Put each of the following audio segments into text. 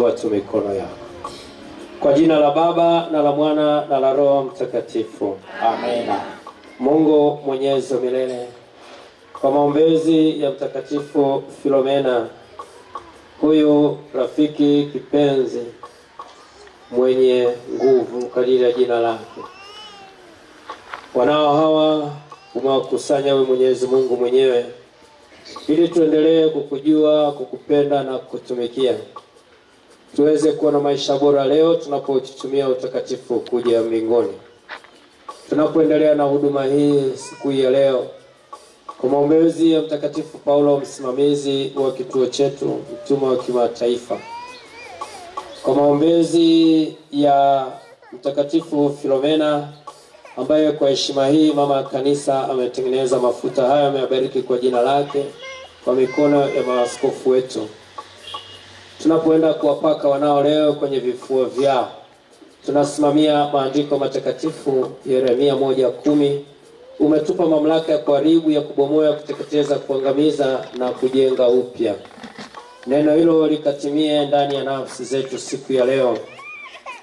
inua tu mikono yako. Kwa jina la Baba na la Mwana na la Roho Mtakatifu. Amina. Mungu Mwenyezi wa milele, kwa maombezi ya Mtakatifu Filomena, huyu rafiki kipenzi mwenye nguvu kadiri ya jina lake, wanao hawa umewakusanya wewe Mwenyezi Mungu mwenyewe, ili tuendelee kukujua, kukupenda na kukutumikia, tuweze kuwa na maisha bora leo tunapotutumia utakatifu kuja mbinguni. Tunapoendelea na huduma hii siku ya leo, kwa maombezi ya Mtakatifu Paulo, msimamizi wa kituo chetu, mtume wa kimataifa, kwa maombezi ya Mtakatifu Filomena, ambaye kwa heshima hii mama kanisa ametengeneza mafuta haya, ameyabariki kwa jina lake kwa mikono ya maaskofu wetu. Tunapoenda kuwapaka wanao leo kwenye vifua vyao, tunasimamia maandiko matakatifu. Yeremia 1:10, umetupa mamlaka ya kuharibu, ya kubomoa, kuteketeza, kuangamiza na kujenga upya. Neno hilo likatimie ndani ya nafsi zetu siku ya leo,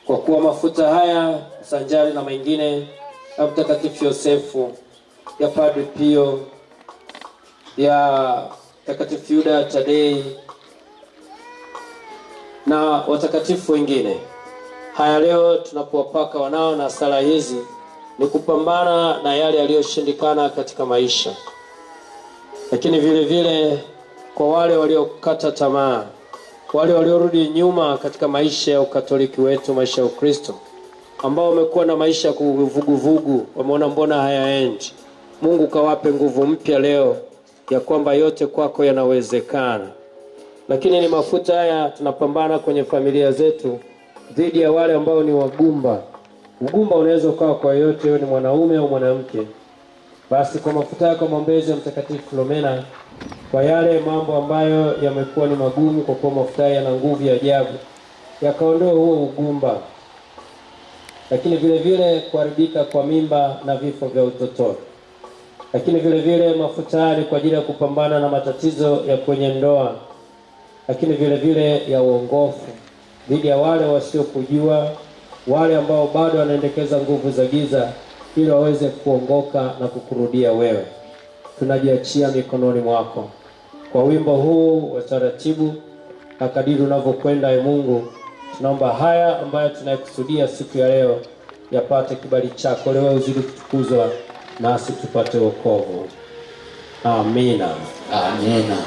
kwa kuwa mafuta haya sanjari na mengine ya Mtakatifu Yosefu, ya Padre Pio, ya Mtakatifu Yuda Tadei na watakatifu wengine, haya leo tunapowapaka wanao na sala hizi, ni kupambana na yale yaliyoshindikana katika maisha, lakini vile vile kwa wale waliokata tamaa, wale waliorudi nyuma katika maisha ya Ukatoliki wetu, maisha ya Ukristo, ambao wamekuwa na maisha ya kuvuguvugu, wameona mbona hayaendi. Mungu kawape nguvu mpya leo ya kwamba yote kwako yanawezekana. Lakini ni mafuta haya tunapambana kwenye familia zetu dhidi ya wale ambao ni wagumba. Ugumba unaweza ukawa kwa yote, wewe ni mwanaume au mwanamke. Basi kwa mafuta yako, maombezi ya Mtakatifu Filomena, kwa yale mambo ambayo yamekuwa ni magumu, kwa kuwa mafuta yana nguvu ya ajabu, yakaondoa huo ugumba. Lakini vile vile kuharibika kwa mimba na vifo vya utotoni. Lakini vile vile mafuta haya ni kwa ajili ya kupambana na matatizo ya kwenye ndoa, lakini vile vile ya uongofu dhidi ya wale wasiokujua, wale ambao bado wanaendekeza nguvu za giza, ili waweze kuongoka na kukurudia wewe. Tunajiachia mikononi mwako kwa wimbo huu wa taratibu, na kadiri unavyokwenda Mungu, tunaomba haya ambayo tunayokusudia siku ya leo yapate kibali chako. Leo uzidi kutukuzwa nasi tupate wokovu. Amina. Amina.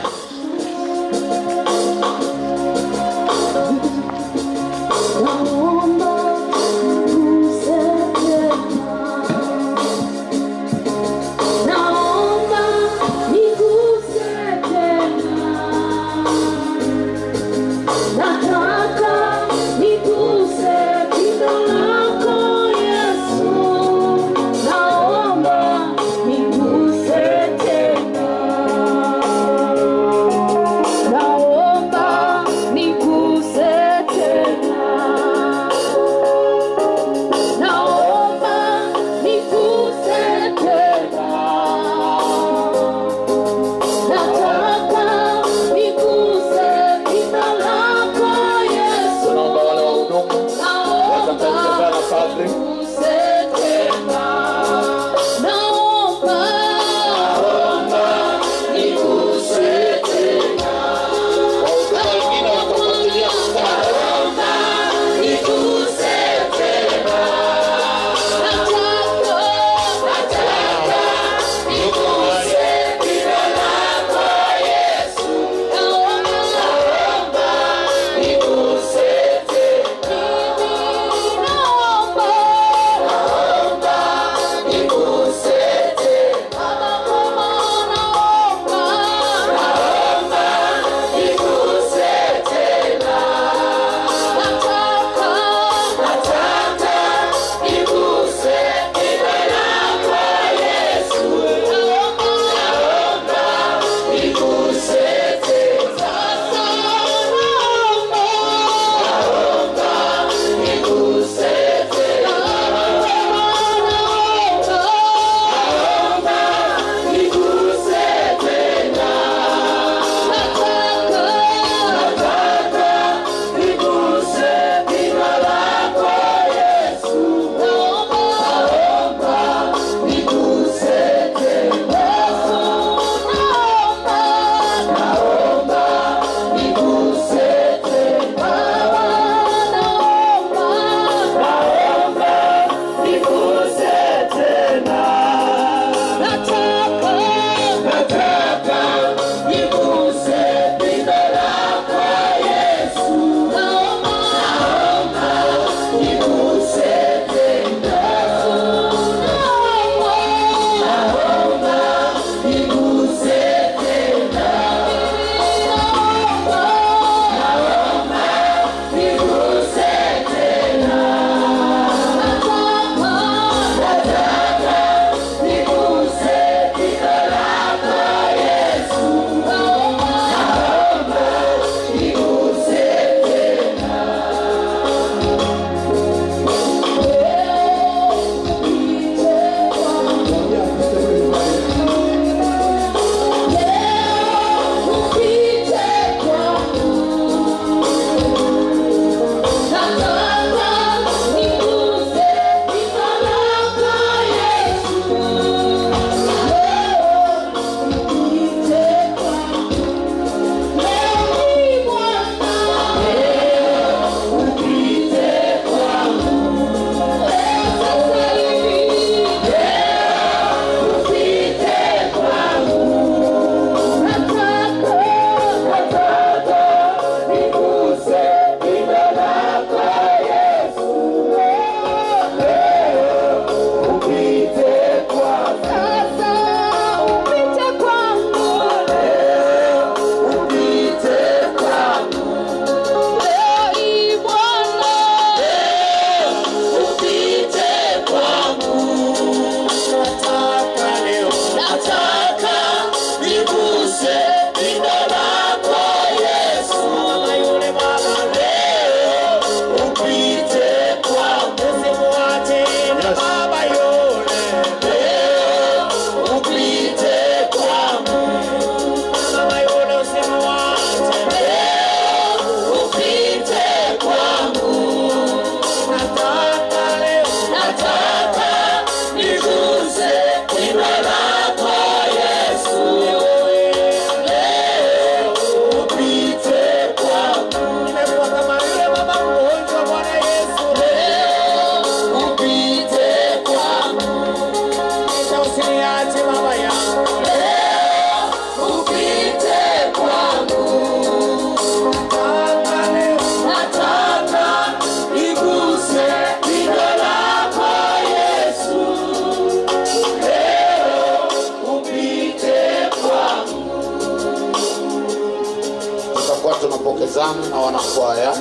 zamu na wanakwaya.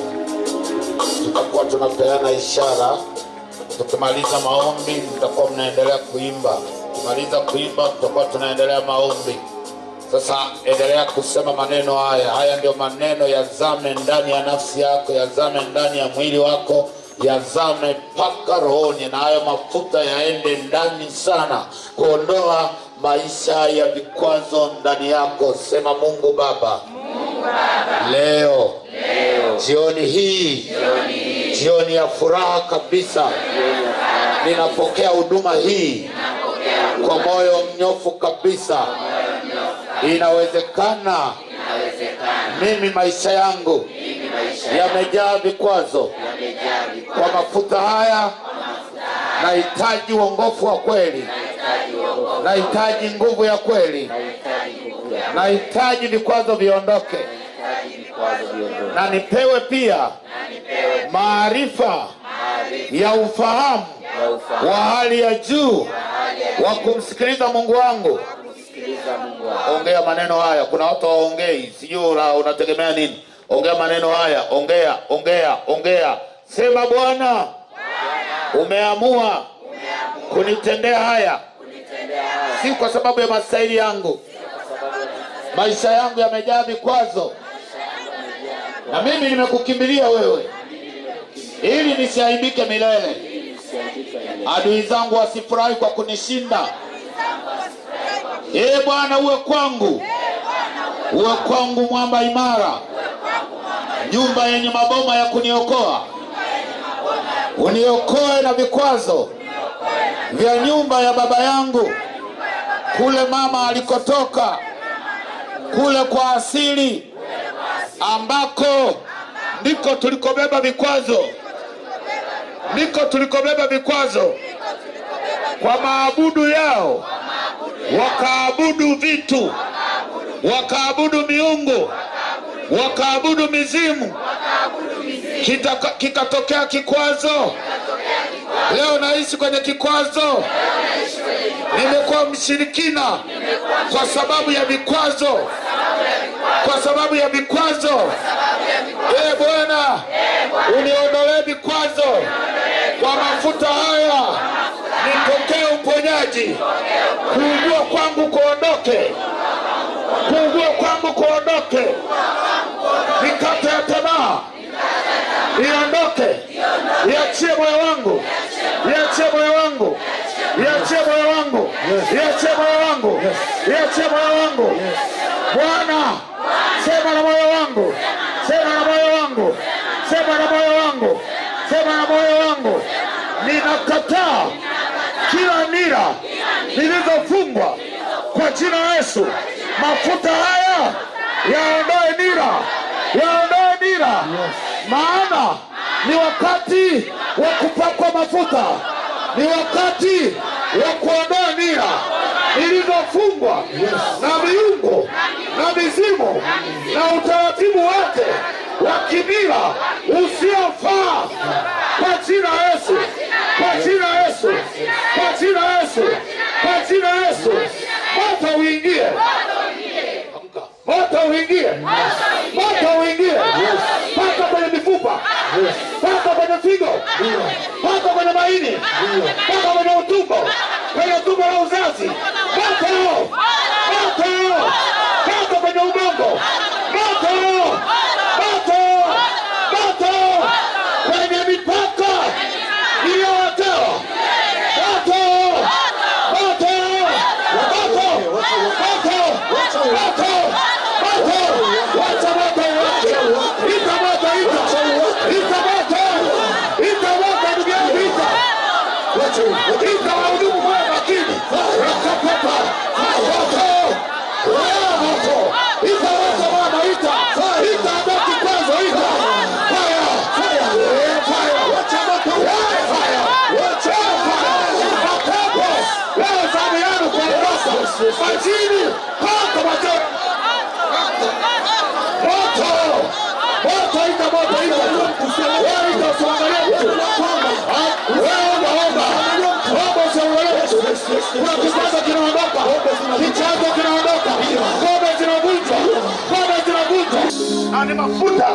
Tutakuwa tunapeana ishara. Tukimaliza maombi tutakuwa mnaendelea kuimba. Tukimaliza kuimba tutakuwa tunaendelea maombi. Sasa endelea kusema maneno haya. Haya ndio maneno yazame ndani ya nafsi yako, yazame ndani ya mwili wako, yazame mpaka rohoni, na hayo mafuta yaende ndani sana kuondoa maisha ya vikwazo ndani yako. Sema Mungu Baba, leo jioni hii, jioni ya furaha kabisa, ninapokea huduma hii kwa moyo mnyofu kabisa. Inawezekana mimi maisha yangu yamejaa vikwazo. Kwa mafuta haya nahitaji uongofu wa kweli, nahitaji nguvu ya kweli, nahitaji vikwazo viondoke, na nipewe pia maarifa ya ufahamu wa hali ya juu wa kumsikiliza Mungu wangu. Ongea maneno haya. Kuna watu waongei, sijui unategemea nini? Ongea maneno haya, ongea. Sema Bwana, umeamua kunitendea haya, si kwa sababu ya mastahili yangu. Maisha yangu yamejaa vikwazo, na mimi nimekukimbilia wewe ili nisiaibike milele. Adui zangu wasifurahi kwa kunishinda. Bwana, uwe kwangu mwamba imara, nyumba yenye maboma ya kuniokoa. Uniokoe na vikwazo vya nyumba ya baba yangu, kule mama alikotoka, kule kwa asili ambako ndiko tulikobeba vikwazo, kwa maabudu yao. Wakaabudu vitu, wakaabudu miungu, wakaabudu mizimu. Kikatokea kikwazo. Leo naishi kwenye kikwazo. Nimekuwa mshirikina kwa sababu ya vikwazo, Bwana, uniondolee vikwazo kwa mafuta haya. Nipokee uponyaji. Kuugua kwangu kuondoke. Mikate ya tamaa iondoke. Iachie moyo wangu. Bwana, sema na moyo wangu. Ninakataa kila nira nilizofungwa kwa jina la Yesu. Mafuta haya yaondoe nira. Maana ni wakati wa kupakwa mafuta, ni wakati wa kuondoa nira nilizofungwa na miungu na mizimu na utaratibu wote wa kimila usiofaa, kwa jina la Yesu. Moto uingie. Paka kwenye mifupa, paka kwenye figo, paka kwenye maini, paka kwenye utumbo, kwenye tumbo la uzazi. Moto. Paka kwenye ubongo. Moto. Kwenye mipaka iliyowekewa. Ita wahudumu kwa makini. Na ni mafuta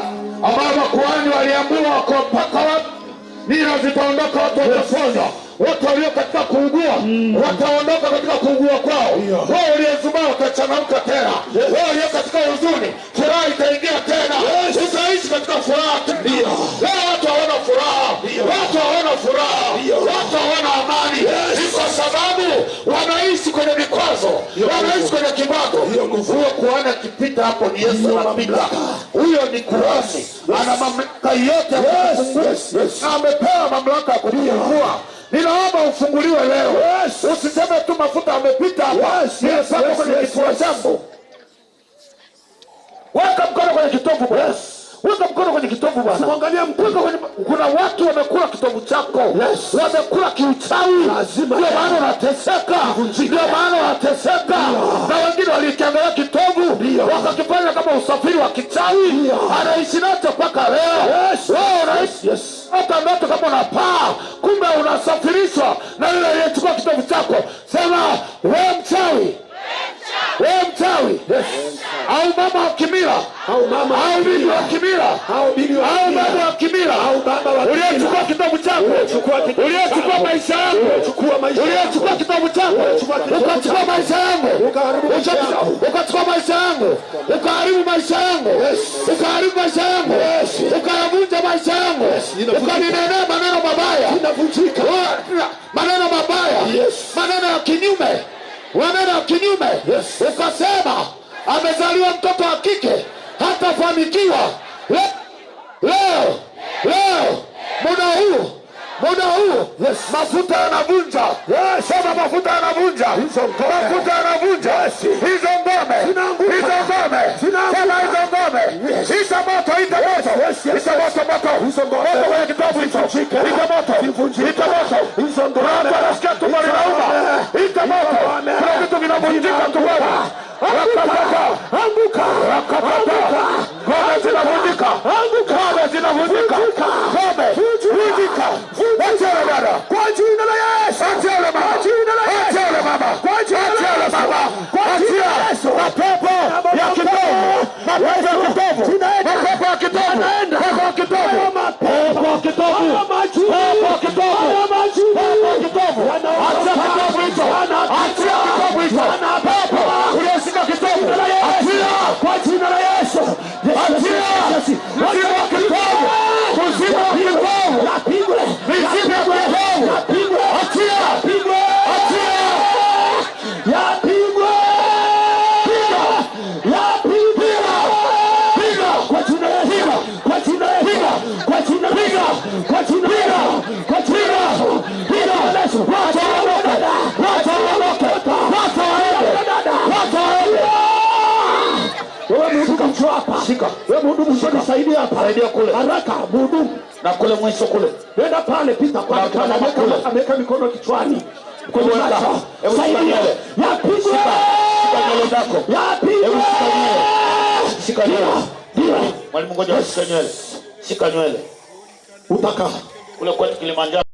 ambayo makuhani waliambiwa wakapaka watu, nira zitaondoka, watu wataponywa. Watu walio katika kuugua wataondoka katika kuugua kwao. Wao waliozubaa watachangamka tena. Wao walio katika huzuni, furaha itaingia tena. Utaishi katika furaha. Leo watu hawana furaha, watu hawana furaha, watu hawana amani. Ni kwa sababu wanaishi kwenye vikwazo, wanaishi kwenye kibago. Huyo kuhani akipita hapo ni Yesu anapita. Huyo ni kuhani, ana mamlaka yote ya kufungua, na amepewa mamlaka ya kufungua. Ninaomba ufunguliwe leo. Usiseme tu mafuta amepita hapa. Ninasema kwenye kifua changu. Weka mkono kwenye kitovu bwana. Weka mkono kwenye kitovu bwana. Muangalia mkono kwenye, kuna watu wamekula kitovu chako. Wamekula kiuchawi. Ndio maana unateseka. Ndio maana unateseka. Na wengine walikiangalia kitovu wakakifanya kama usafiri wa kichawi. Anaishi nacho mpaka leo. Wewe unaishi hata ndoto kama unapaa, kumbe unasafirishwa na yule aliyechukua kitovu chako. Sema wewe mchawi. Wewe mchawi. Au mama wa kimila, au bibi wa kimila, au baba wa kimila, uliyechukua kitabu chako, uliyechukua maisha yangu, uliyechukua kitabu chako, ukachukua maisha yangu, ukachukua maisha yangu, ukaharibu maisha yangu, ukaharibu maisha yangu, ukayavunja maisha yangu, ukaninenea maneno mabaya, maneno mabaya, maneno ya kinyume, maneno ya kinyume. Ukasema amezaliwa mtoto wa kike hatafanikiwa. Leo muda huu mafuta yanavunja. Sema mafuta yanavunja. Mafuta yanavunja hizo ngome. Sema hizo ngome. Ita moto. Moto kwenye kitabu hicho. Ita moto. Nasikia tumbo linauma. Ita moto. Kuna vitu vinavunjika tumboni. Anguka. Ngome zinavunjika. Ngome zinavunjika. Achia dada. Kwa jina la Yesu. Achia mama. Achia mama. Achia mama. Achia mapepo ya kitovu. Mapepo ya kitovu. Mapepo ya kitovu. Mapepo ya kitovu. Mapepo ya kitovu. Mapepo ya kitovu. Achia kitovu hicho. Achia kitovu hicho. Pepo uliyeshika kitovu. Achia kwa jina la Yesu. Achia. Achia kitovu. Kuzima kitovu. Napigwe. Nisipe kitovu. Napigwe. Achia. Napigwe. Achia. Yapigwe. Piga. Yapigwe. Piga. Kwa jina la Yesu. Kwa jina la Yesu. Kwa jina la Yesu. Kwa jina la Yesu. Kwa jina la Yesu. Piga. Wacha waondoke. Wacha waondoke. Wacha waondoke. Wewe mhudumu kamchua hapa. Shika. Wewe mhudumu mbona saidia hapa. Saidia kule. Haraka mhudumu. Na kule mwisho kule. Nenda pale pita kwa kana ameweka mikono kichwani. Kwa macho. Saidia. Yapigwe. Shika nywele zako. Yapigwe. Hebu shika nywele. Shika nywele. Ndio. Mwalimu ngoja shika nywele. Shika nywele. Utaka kule kwa Kilimanjaro.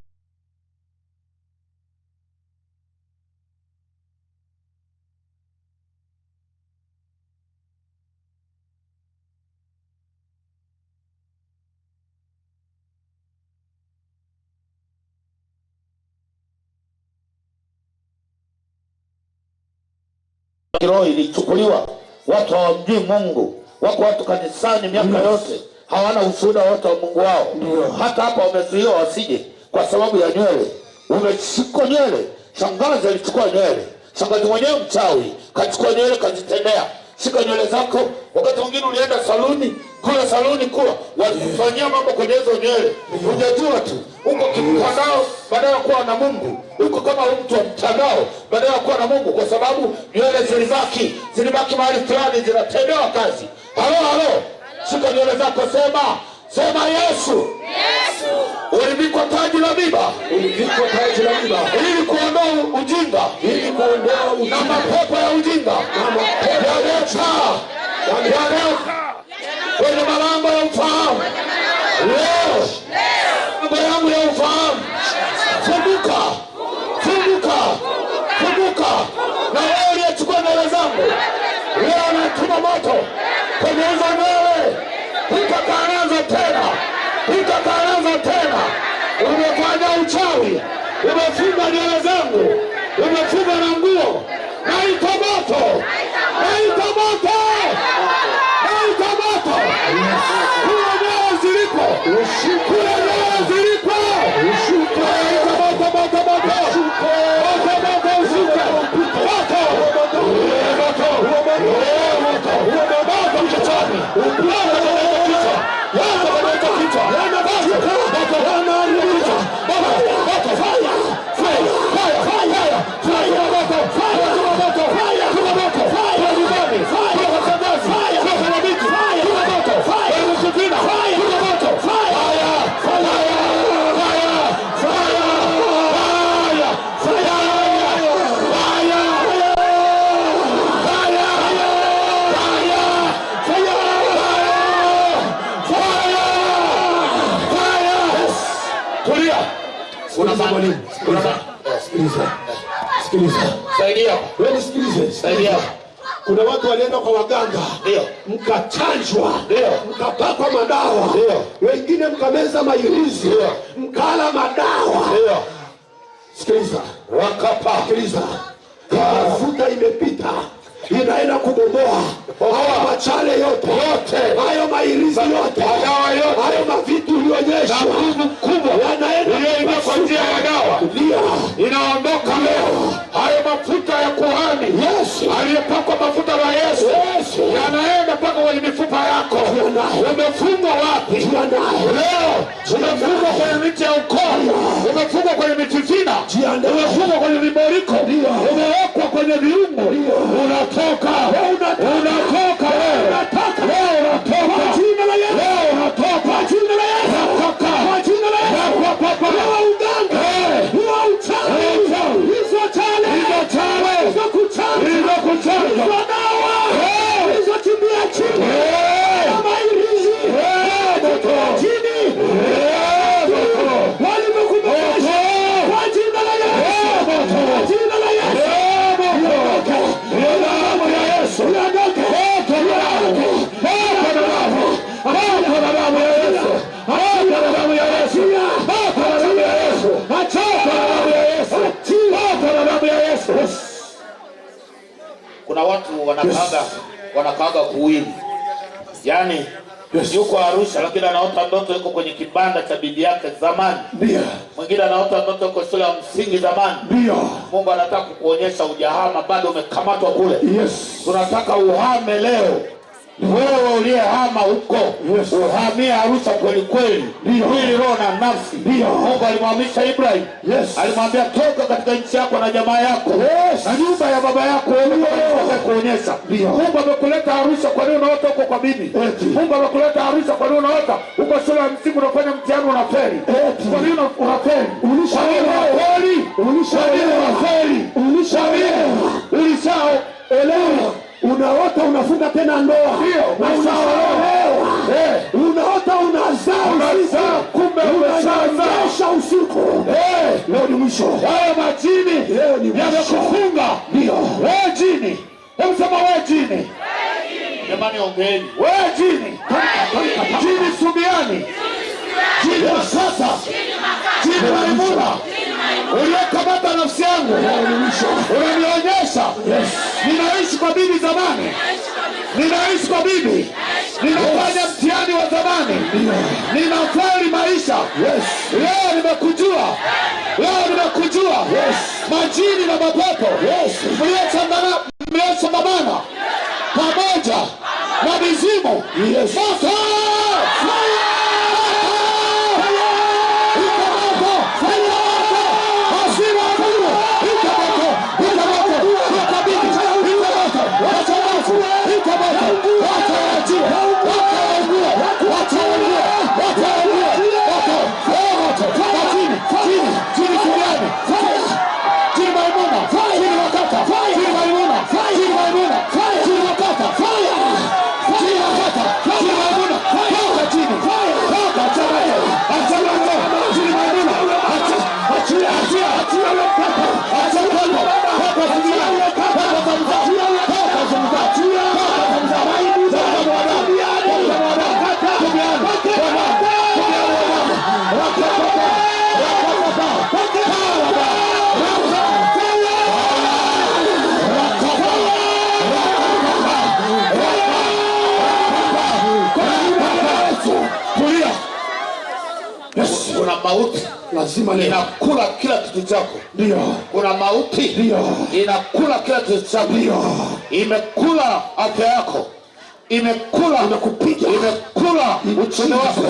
Kiroho ilichukuliwa. Watu hawamjui Mungu. Wako watu kanisani miaka yote hawana ushuhuda wote wa Mungu wao. Hata hapa wamezuiwa wasije kwa sababu ya nywele. Umeshika nywele. Shangazi alichukua nywele. Shangazi mwenyewe mchawi kachukua nywele kazitendea. Shika nywele zako. Wakati mwingine ulienda saluni, kule saluni kuwa walifanyia mambo kwenye hizo nywele. Unajua tu uko kimtandao badala ya kuwa na Mungu. Uko kama mtu wa mtandao badala ya kuwa na Mungu, kwa sababu nywele zilibaki mahali fulani zinatendewa kazi. Halo. Shika nywele zako, sema Yesu. Ulivikwa taji la miba. Ili kuondoa ujinga. Na mapepo ya ujinga. Kwenye malango ya ufahamu. Leo mambo yangu ya ufahamu. Funguka. Na wewe uliyechukua nywele zangu, leo natuma moto kwenye hizo nywele. Utakaanza tena. Umefanya uchawi, umefunga nywele zangu, umefunga na nguo. Naita moto, naita moto, naita moto. Kule nywele ziliko, kule nywele ziliko, naita moto, moto, moto, moto, moto, ushuke, moto, moto, moto, moto, moto kichwani, moto kichwa, moto moto kichwa, moto Kuna watu walienda kwa waganga, mkachanjwa, mkapakwa madawa, wengine mkameza mairizi, mkala madawa. Sikiliza, sikiliza, mafuta imepita, inaenda kubomoa hayo machale yote, hayo mairizi yote, hayo mavitu ulionyeshwa yanaenda kwa njia ya dawa, inaondoka leo. Hayo mafuta ya kuhani aliyepakwa mafuta ya Yesu yanaenda mpaka kwenye mifupa yako. Umefungwa wapi leo? Umefungwa kwenye miti ya ukoo, umefungwa kwenye mitifina, umefungwa kwenye viboriko, umewekwa kwenye viungo. Unatoka, unatoka leo, unatoka kwa jina la Yesu, unatoka kwa jina la Yesu, unatoka kwa jina la Yesu. Uganga, uchawi, hizo chale, hizo kuchanja, hizo dawa, hizo kimbia chini, kama irizi, chini, walimekumbusha kwa jina la Yesu, kwa jina la Yesu, damu ya Yesu, kuna watu wanakaaga kuwili. Yaani yuko Arusha lakini anaota ndoto yuko kwenye kibanda cha bibi yake zamani. Mwingine anaota ndoto yuko shule ya msingi zamani. Mungu anataka kukuonyesha ujahama, bado umekamatwa kule. Tunataka uhame leo. Wewe uliyehama huko, uhamie Arusha kweli kweli, mwili, roho na nafsi. Mungu alimwamisha Ibrahim, alimwambia toka katika nchi yako na jamaa yako na nyumba ya baba yako, kuonyesha. Mungu amekuleta Arusha, kwa nini unaota huko kwa bibi? Mungu amekuleta Arusha, kwa nini unaota huko shule ya msingi unafanya mtihani unafeli? Kwa nini unafeli? Ulishaelewa. Unaota unafunga tena ndoa, unaota unazaa, kumbe unazaa usiku. Leo ni mwisho. Hayo majini yamekufunga. Wewe jini, hebu sema wewe jini. Jamani ongeeni. Wewe jini, jini Subiani, jini sasa, jini Maimuna, uliyekamata nafsi yangu, unanionyesha ninaishi kwa bibi zamani, ninaishi kwa bibi, ninafanya mtihani wa zamani, ninafeli maisha. Leo nimekujua, leo nimekujua. Majini na mapepo mliochangamana pamoja na mizimu, moto kuna mauti lazima leo inakula kila kitu chako. ndio Kuna mauti ndio inakula kila kitu chako. ndio Imekula afya yako, imekula imekupiga uchumi wako.